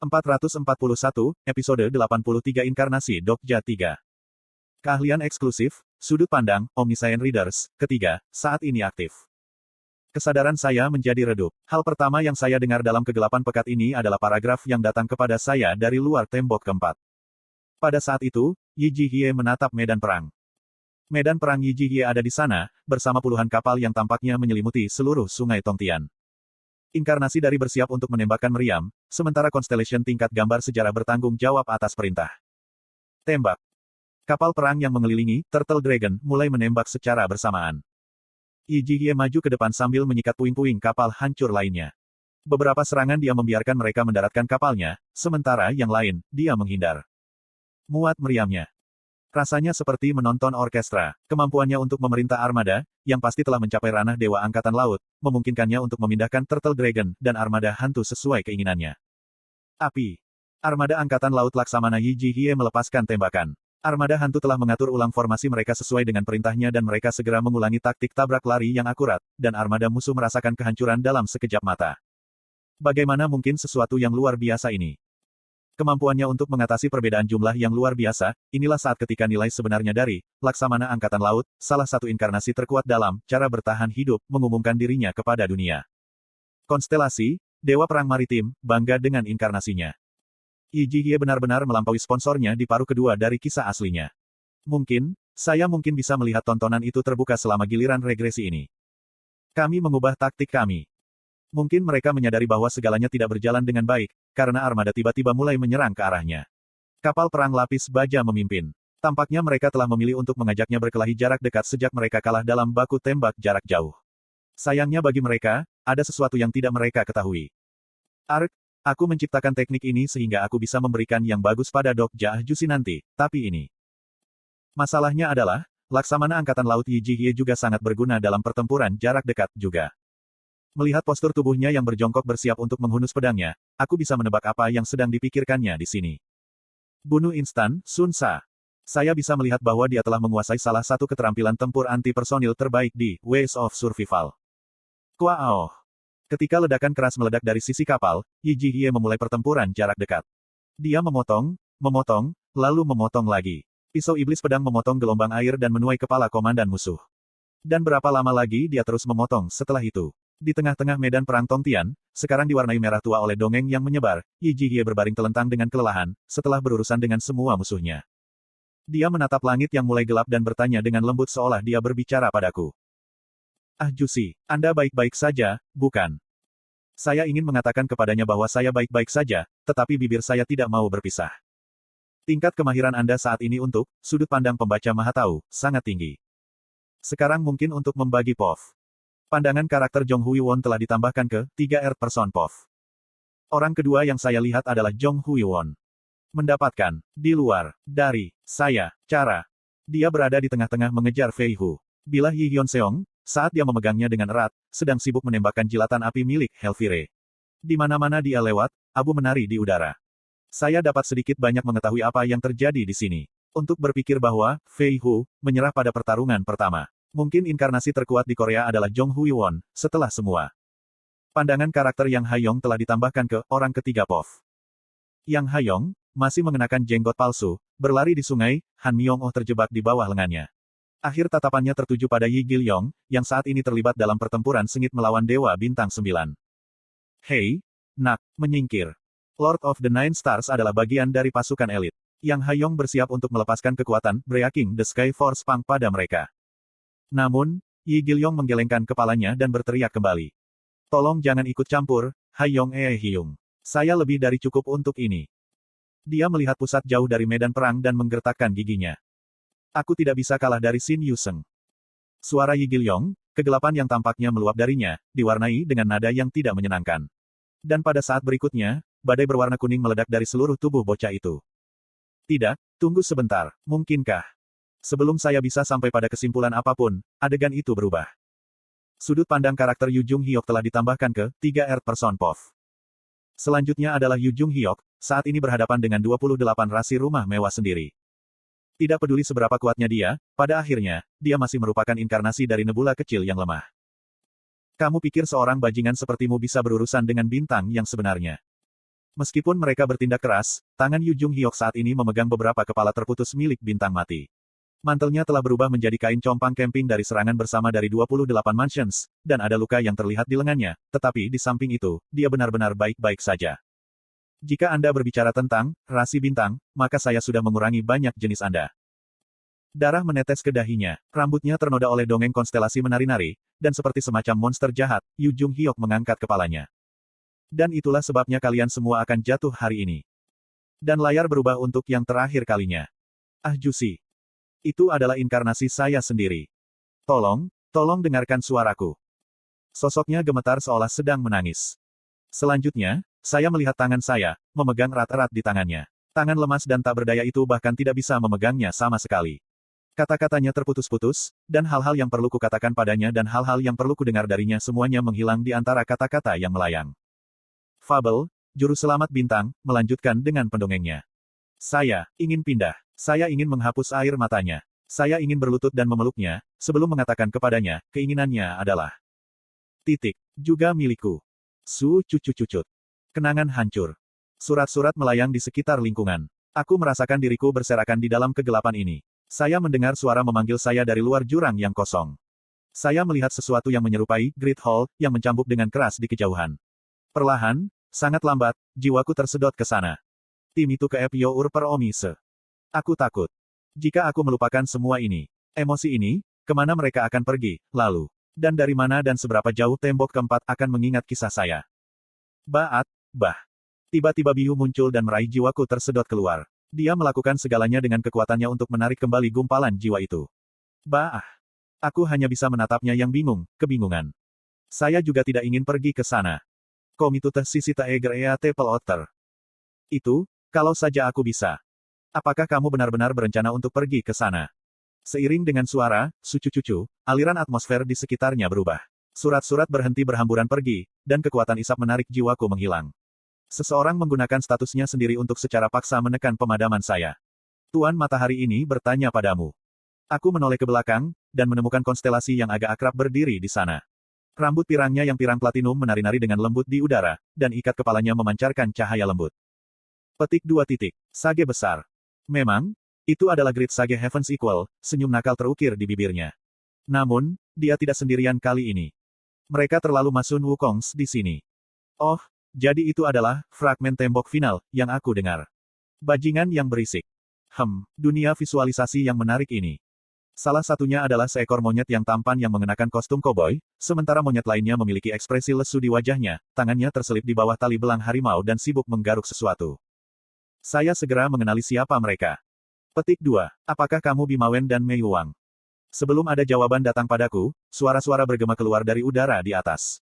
441, episode 83 Inkarnasi Dokja 3. Keahlian eksklusif, sudut pandang, Omniscient Readers, ketiga, saat ini aktif. Kesadaran saya menjadi redup. Hal pertama yang saya dengar dalam kegelapan pekat ini adalah paragraf yang datang kepada saya dari luar tembok keempat. Pada saat itu, Yi Jihye menatap medan perang. Medan perang Yi Jihye ada di sana, bersama puluhan kapal yang tampaknya menyelimuti seluruh sungai Tongtian. Inkarnasi dari bersiap untuk menembakkan meriam, sementara Constellation tingkat gambar sejarah bertanggung jawab atas perintah. Tembak. Kapal perang yang mengelilingi Turtle Dragon mulai menembak secara bersamaan. Yi Jihye maju ke depan sambil menyikat puing-puing kapal hancur lainnya. Beberapa serangan dia membiarkan mereka mendaratkan kapalnya, sementara yang lain, dia menghindar. Muat meriamnya. Rasanya seperti menonton orkestra. Kemampuannya untuk memerintah armada, yang pasti telah mencapai ranah Dewa Angkatan Laut, memungkinkannya untuk memindahkan Turtle Dragon dan armada hantu sesuai keinginannya. Api. Armada Angkatan Laut Laksamana Yi Jihye melepaskan tembakan. Armada hantu telah mengatur ulang formasi mereka sesuai dengan perintahnya dan mereka segera mengulangi taktik tabrak lari yang akurat, dan armada musuh merasakan kehancuran dalam sekejap mata. Bagaimana mungkin sesuatu yang luar biasa ini? Kemampuannya untuk mengatasi perbedaan jumlah yang luar biasa, inilah saat ketika nilai sebenarnya dari Laksamana Angkatan Laut, salah satu inkarnasi terkuat dalam cara bertahan hidup, mengumumkan dirinya kepada dunia. Konstelasi, Dewa Perang Maritim, bangga dengan inkarnasinya. Yi Jihye benar-benar melampaui sponsornya di paruh kedua dari kisah aslinya. Saya mungkin bisa melihat tontonan itu terbuka selama giliran regresi ini. Kami mengubah taktik kami. Mungkin mereka menyadari bahwa segalanya tidak berjalan dengan baik, karena armada tiba-tiba mulai menyerang ke arahnya. Kapal perang lapis baja memimpin. Tampaknya mereka telah memilih untuk mengajaknya berkelahi jarak dekat sejak mereka kalah dalam baku tembak jarak jauh. Sayangnya bagi mereka, ada sesuatu yang tidak mereka ketahui. Aku menciptakan teknik ini sehingga aku bisa memberikan yang bagus pada Dokja Jusi nanti, tapi ini. Masalahnya adalah, Laksamana Angkatan Laut Yi Jihye juga sangat berguna dalam pertempuran jarak dekat juga. Melihat postur tubuhnya yang berjongkok bersiap untuk menghunus pedangnya, aku bisa menebak apa yang sedang dipikirkannya di sini. Bunuh instan, Sun Sa. Saya bisa melihat bahwa dia telah menguasai salah satu keterampilan tempur anti-personil terbaik di Ways of Survival. Kuaoh. Ketika ledakan keras meledak dari sisi kapal, Yi Jihye memulai pertempuran jarak dekat. Dia memotong, lalu memotong lagi. Pisau iblis pedang memotong gelombang air dan menuai kepala komandan musuh. Dan berapa lama lagi dia terus memotong setelah itu? Di tengah-tengah medan perang Tongtian, sekarang diwarnai merah tua oleh dongeng yang menyebar, Yi Jihye berbaring telentang dengan kelelahan, setelah berurusan dengan semua musuhnya. Dia menatap langit yang mulai gelap dan bertanya dengan lembut seolah dia berbicara padaku. Jusi, Anda baik-baik saja, bukan? Saya ingin mengatakan kepadanya bahwa saya baik-baik saja, tetapi bibir saya tidak mau berpisah. Tingkat kemahiran Anda saat ini untuk sudut pandang pembaca Mahatau sangat tinggi. Sekarang mungkin untuk membagi POV. Pandangan karakter Jong Hui Won telah ditambahkan ke 3 person POV. Orang kedua yang saya lihat adalah Jong Hui Won. Mendapatkan, di luar, dari, saya, cara. Dia berada di tengah-tengah mengejar Fei Hu. Bila Yi Hyun Seong, saat dia memegangnya dengan erat, sedang sibuk menembakkan jilatan api milik Helfire. Di mana-mana dia lewat, abu menari di udara. Saya dapat sedikit banyak mengetahui apa yang terjadi di sini. Untuk berpikir bahwa Fei Hu menyerah pada pertarungan pertama. Mungkin inkarnasi terkuat di Korea adalah Jong Hui Won, setelah semua. Pandangan karakter Yang Hayong telah ditambahkan ke orang ketiga POV. Yang Hayong, masih mengenakan jenggot palsu, berlari di sungai, Han Myong-oh terjebak di bawah lengannya. Akhir tatapannya tertuju pada Yi Gil-yong, yang saat ini terlibat dalam pertempuran sengit melawan Dewa Bintang 9. Hei, nak, menyingkir. Lord of the Nine Stars adalah bagian dari pasukan elit. Yang Hayong bersiap untuk melepaskan kekuatan Breaking the Sky Force Pang pada mereka. Namun, Yi Gil-yong menggelengkan kepalanya dan berteriak kembali. Tolong jangan ikut campur, Hayong Hyung. Saya lebih dari cukup untuk ini. Dia melihat pusat jauh dari medan perang dan menggertakkan giginya. Aku tidak bisa kalah dari Shin Yuseng. Suara Yi Gil-yong, kegelapan yang tampaknya meluap darinya, diwarnai dengan nada yang tidak menyenangkan. Dan pada saat berikutnya, badai berwarna kuning meledak dari seluruh tubuh bocah itu. Tidak, tunggu sebentar, mungkinkah? Sebelum saya bisa sampai pada kesimpulan apapun, adegan itu berubah. Sudut pandang karakter Yu Jung Hyuk telah ditambahkan ke 3 person POV. Selanjutnya adalah Yu Jung Hyuk, saat ini berhadapan dengan 28 rasi rumah mewah sendiri. Tidak peduli seberapa kuatnya dia, pada akhirnya, dia masih merupakan inkarnasi dari nebula kecil yang lemah. Kamu pikir seorang bajingan sepertimu bisa berurusan dengan bintang yang sebenarnya? Meskipun mereka bertindak keras, tangan Yu Jung Hyok saat ini memegang beberapa kepala terputus milik bintang mati. Mantelnya telah berubah menjadi kain compang camping dari serangan bersama dari 28 Mansions, dan ada luka yang terlihat di lengannya, tetapi di samping itu, dia benar-benar baik-baik saja. Jika Anda berbicara tentang rasi bintang, maka saya sudah mengurangi banyak jenis Anda. Darah menetes ke dahinya, rambutnya ternoda oleh dongeng konstelasi menari-nari, dan seperti semacam monster jahat, Yu Jung Hyok mengangkat kepalanya. Dan itulah sebabnya kalian semua akan jatuh hari ini. Dan layar berubah untuk yang terakhir kalinya. Ah Jusi. Itu adalah inkarnasi saya sendiri. Tolong dengarkan suaraku. Sosoknya gemetar seolah sedang menangis. Selanjutnya, saya melihat tangan saya, memegang erat-erat di tangannya. Tangan lemas dan tak berdaya itu bahkan tidak bisa memegangnya sama sekali. Kata-katanya terputus-putus, dan hal-hal yang perlu kukatakan padanya dan hal-hal yang perlu kudengar darinya semuanya menghilang di antara kata-kata yang melayang. Fable, Juru Selamat Bintang, melanjutkan dengan pendongengnya. Saya ingin pindah. Saya ingin menghapus air matanya. Saya ingin berlutut dan memeluknya, sebelum mengatakan kepadanya, keinginannya adalah juga milikku. Cucut. Kenangan hancur. Surat-surat melayang di sekitar lingkungan. Aku merasakan diriku berserakan di dalam kegelapan ini. Saya mendengar suara memanggil saya dari luar jurang yang kosong. Saya melihat sesuatu yang menyerupai Great Hall, yang mencambuk dengan keras di kejauhan. Perlahan, sangat lambat, jiwaku tersedot ke sana. Tim itu ke Epyo Ur Omise. Aku takut. Jika aku melupakan semua ini, emosi ini, kemana mereka akan pergi, lalu, dan dari mana dan seberapa jauh tembok keempat akan mengingat kisah saya. Tiba-tiba Bihu muncul dan meraih jiwaku tersedot keluar. Dia melakukan segalanya dengan kekuatannya untuk menarik kembali gumpalan jiwa itu. Aku hanya bisa menatapnya yang bingung, kebingungan. Saya juga tidak ingin pergi ke sana. Komitu teh sisi Taeger Ea Tepel Otter. Itu, kalau saja aku bisa. Apakah kamu benar-benar berencana untuk pergi ke sana? Seiring dengan suara, cucu-cucu, aliran atmosfer di sekitarnya berubah. Surat-surat berhenti berhamburan pergi, dan kekuatan isap menarik jiwaku menghilang. Seseorang menggunakan statusnya sendiri untuk secara paksa menekan pemadaman saya. Tuan Matahari ini bertanya padamu. Aku menoleh ke belakang, dan menemukan konstelasi yang agak akrab berdiri di sana. Rambut pirangnya yang pirang platinum menari-nari dengan lembut di udara, dan ikat kepalanya memancarkan cahaya lembut. Petik 2. Sage besar. Memang, itu adalah Great Sage Heavens Equal, senyum nakal terukir di bibirnya. Namun, dia tidak sendirian kali ini. Mereka terlalu Masun Wukongs di sini. Oh, jadi itu adalah fragmen tembok final yang aku dengar. Bajingan yang berisik. Dunia visualisasi yang menarik ini. Salah satunya adalah seekor monyet yang tampan yang mengenakan kostum koboi, sementara monyet lainnya memiliki ekspresi lesu di wajahnya, tangannya terselip di bawah tali belang harimau dan sibuk menggaruk sesuatu. Saya segera mengenali siapa mereka. Petik 2. Apakah kamu Bimawen dan Mei Wang? Sebelum ada jawaban datang padaku, suara-suara bergema keluar dari udara di atas.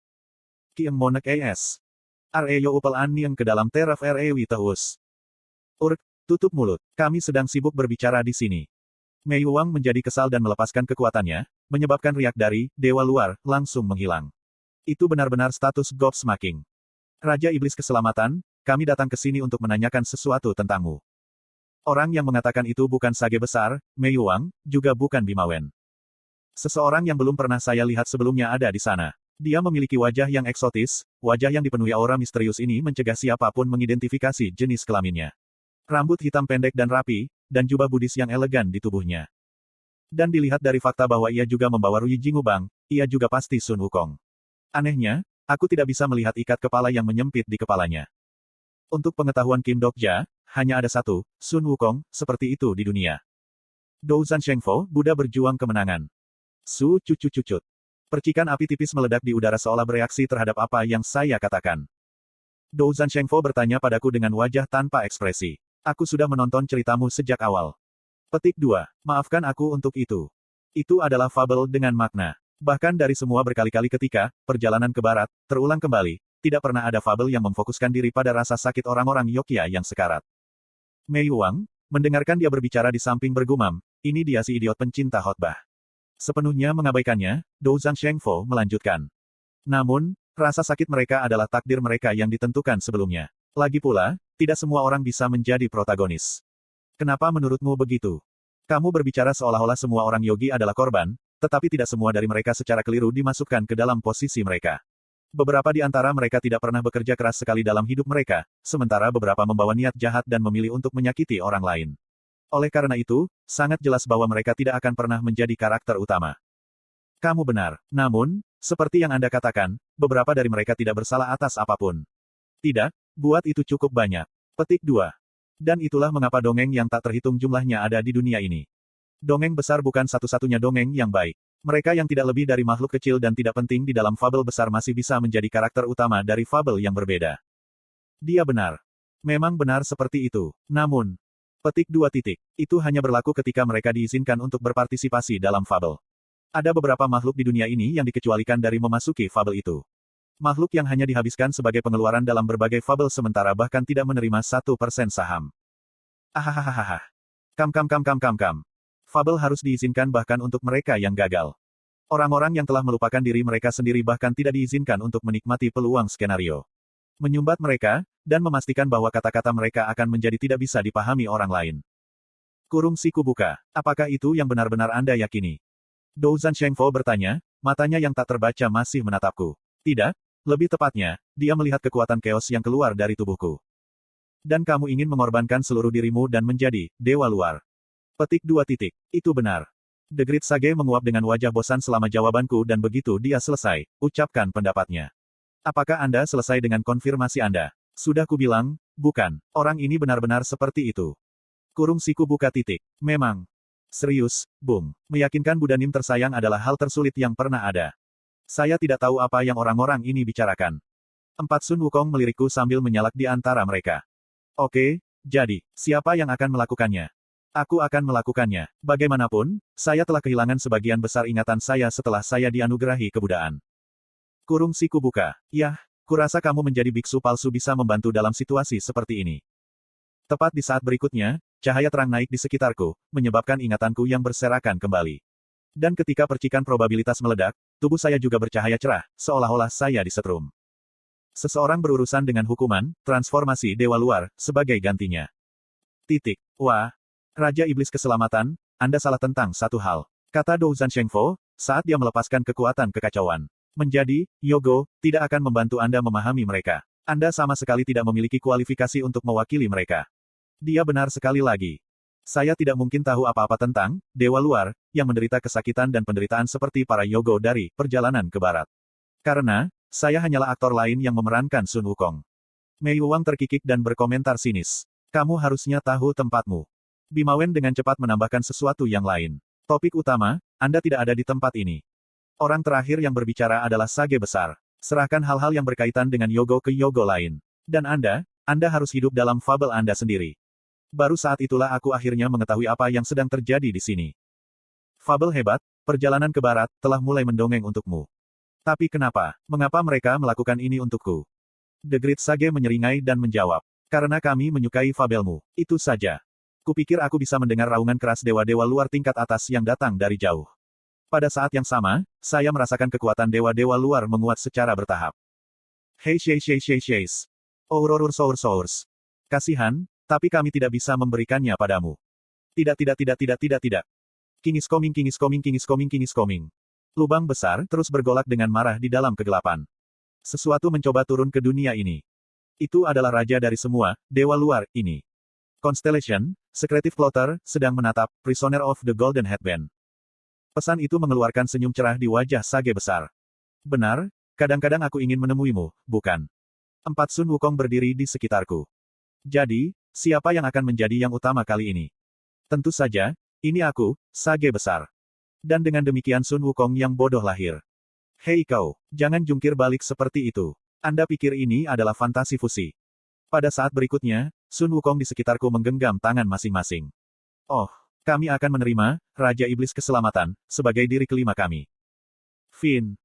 Kiem Monek AS. Reyo Upel An yang ke dalam Teraf Rewi Teus. Tutup mulut. Kami sedang sibuk berbicara di sini. Mei Wang menjadi kesal dan melepaskan kekuatannya, menyebabkan riak dari Dewa Luar langsung menghilang. Itu benar-benar status gobsmacking. Raja Iblis Keselamatan, kami datang ke sini untuk menanyakan sesuatu tentangmu. Orang yang mengatakan itu bukan Sage Besar, Mei Wang, juga bukan Bimawen. Seseorang yang belum pernah saya lihat sebelumnya ada di sana. Dia memiliki wajah yang eksotis, wajah yang dipenuhi aura misterius ini mencegah siapapun mengidentifikasi jenis kelaminnya. Rambut hitam pendek dan rapi, dan jubah Buddhis yang elegan di tubuhnya. Dan dilihat dari fakta bahwa ia juga membawa Rui Jingubang, ia juga pasti Sun Wukong. Anehnya, aku tidak bisa melihat ikat kepala yang menyempit di kepalanya. Untuk pengetahuan Kim Dokja, hanya ada satu, Sun Wukong, seperti itu di dunia. Douzan Shengfo, Buddha berjuang kemenangan. Cucut. Percikan api tipis meledak di udara seolah bereaksi terhadap apa yang saya katakan. Douzan Shengfo bertanya padaku dengan wajah tanpa ekspresi. Aku sudah menonton ceritamu sejak awal. Petik 2. Maafkan aku untuk itu. Itu adalah fabel dengan makna. Bahkan dari semua berkali-kali ketika, perjalanan ke barat, terulang kembali, tidak pernah ada fabel yang memfokuskan diri pada rasa sakit orang-orang Yogya yang sekarat. Mei Wang, mendengarkan dia berbicara di samping bergumam, ini dia si idiot pencinta khotbah. Sepenuhnya mengabaikannya, Douzan Shengfo melanjutkan. Namun, rasa sakit mereka adalah takdir mereka yang ditentukan sebelumnya. Lagi pula, tidak semua orang bisa menjadi protagonis. Kenapa menurutmu begitu? Kamu berbicara seolah-olah semua orang yogi adalah korban, tetapi tidak semua dari mereka secara keliru dimasukkan ke dalam posisi mereka. Beberapa di antara mereka tidak pernah bekerja keras sekali dalam hidup mereka, sementara beberapa membawa niat jahat dan memilih untuk menyakiti orang lain. Oleh karena itu, sangat jelas bahwa mereka tidak akan pernah menjadi karakter utama. Kamu benar. Namun, seperti yang Anda katakan, beberapa dari mereka tidak bersalah atas apapun. Tidak, buat itu cukup banyak. Petik 2. Dan itulah mengapa dongeng yang tak terhitung jumlahnya ada di dunia ini. Dongeng besar bukan satu-satunya dongeng yang baik. Mereka yang tidak lebih dari makhluk kecil dan tidak penting di dalam fabel besar masih bisa menjadi karakter utama dari fabel yang berbeda. Dia benar. Memang benar seperti itu. Namun, petik 2 titik. Itu hanya berlaku ketika mereka diizinkan untuk berpartisipasi dalam fabel. Ada beberapa makhluk di dunia ini yang dikecualikan dari memasuki fabel itu. Makhluk yang hanya dihabiskan sebagai pengeluaran dalam berbagai fabel sementara bahkan tidak menerima 1% saham. Ahahaha. Kam. Fabel harus diizinkan bahkan untuk mereka yang gagal. Orang-orang yang telah melupakan diri mereka sendiri bahkan tidak diizinkan untuk menikmati peluang skenario. Menyumbat mereka, dan memastikan bahwa kata-kata mereka akan menjadi tidak bisa dipahami orang lain. Kurung siku buka. Apakah itu yang benar-benar Anda yakini? Douzhan Shengfo bertanya, matanya yang tak terbaca masih menatapku. Tidak, lebih tepatnya, dia melihat kekuatan keos yang keluar dari tubuhku. Dan kamu ingin mengorbankan seluruh dirimu dan menjadi dewa luar. Petik 2 titik. Itu benar. The Great Sage menguap dengan wajah bosan selama jawabanku dan begitu dia selesai, ucapkan pendapatnya. Apakah Anda selesai dengan konfirmasi Anda? Sudah kubilang, bukan. Orang ini benar-benar seperti itu. Kurung siku buka titik. Memang. Serius, Bung. Meyakinkan Budanim tersayang adalah hal tersulit yang pernah ada. Saya tidak tahu apa yang orang-orang ini bicarakan. 4 Sun Wukong melirikku sambil menyalak di antara mereka. Oke, jadi, siapa yang akan melakukannya? Aku akan melakukannya. Bagaimanapun, saya telah kehilangan sebagian besar ingatan saya setelah saya dianugerahi kebudaan. Kurung siku buka. Yah, kurasa kamu menjadi biksu palsu bisa membantu dalam situasi seperti ini. Tepat di saat berikutnya, cahaya terang naik di sekitarku, menyebabkan ingatanku yang berserakan kembali. Dan ketika percikan probabilitas meledak, tubuh saya juga bercahaya cerah, seolah-olah saya disetrum. Seseorang berurusan dengan hukuman, transformasi dewa luar, sebagai gantinya. Titik. Wah. Raja Iblis Keselamatan, Anda salah tentang satu hal. Kata Douzhan Shengfo, saat dia melepaskan kekuatan kekacauan. Menjadi, Yogo, tidak akan membantu Anda memahami mereka. Anda sama sekali tidak memiliki kualifikasi untuk mewakili mereka. Dia benar sekali lagi. Saya tidak mungkin tahu apa-apa tentang dewa luar, yang menderita kesakitan dan penderitaan seperti para Yogo dari perjalanan ke barat. Karena, saya hanyalah aktor lain yang memerankan Sun Wukong. Mei Wang terkikik dan berkomentar sinis. Kamu harusnya tahu tempatmu. Bima Wen dengan cepat menambahkan sesuatu yang lain. Topik utama, Anda tidak ada di tempat ini. Orang terakhir yang berbicara adalah Sage Besar. Serahkan hal-hal yang berkaitan dengan Yogo ke Yogo lain. Dan Anda harus hidup dalam fabel Anda sendiri. Baru saat itulah aku akhirnya mengetahui apa yang sedang terjadi di sini. Fabel hebat, perjalanan ke barat, telah mulai mendongeng untukmu. Tapi kenapa? Mengapa mereka melakukan ini untukku? The Great Sage menyeringai dan menjawab. Karena kami menyukai fabelmu. Itu saja. Kupikir aku bisa mendengar raungan keras dewa-dewa luar tingkat atas yang datang dari jauh. Pada saat yang sama, saya merasakan kekuatan dewa-dewa luar menguat secara bertahap. Hei Sheis. Sours. Kasihan, tapi kami tidak bisa memberikannya padamu. Tidak. King is coming. Lubang besar terus bergolak dengan marah di dalam kegelapan. Sesuatu mencoba turun ke dunia ini. Itu adalah raja dari semua dewa luar ini. Constellation, Secretive Plotter, sedang menatap Prisoner of the Golden Headband. Pesan itu mengeluarkan senyum cerah di wajah Sage Besar. Benar, kadang-kadang aku ingin menemuimu, bukan? 4 Sun Wukong berdiri di sekitarku. Jadi, siapa yang akan menjadi yang utama kali ini? Tentu saja, ini aku, Sage Besar. Dan dengan demikian Sun Wukong yang bodoh lahir. Hei kau, jangan jungkir balik seperti itu. Anda pikir ini adalah fantasi fusi. Pada saat berikutnya, Sun Wukong di sekitarku menggenggam tangan masing-masing. Oh, kami akan menerima Raja Iblis Keselamatan sebagai diri kelima kami. Fin.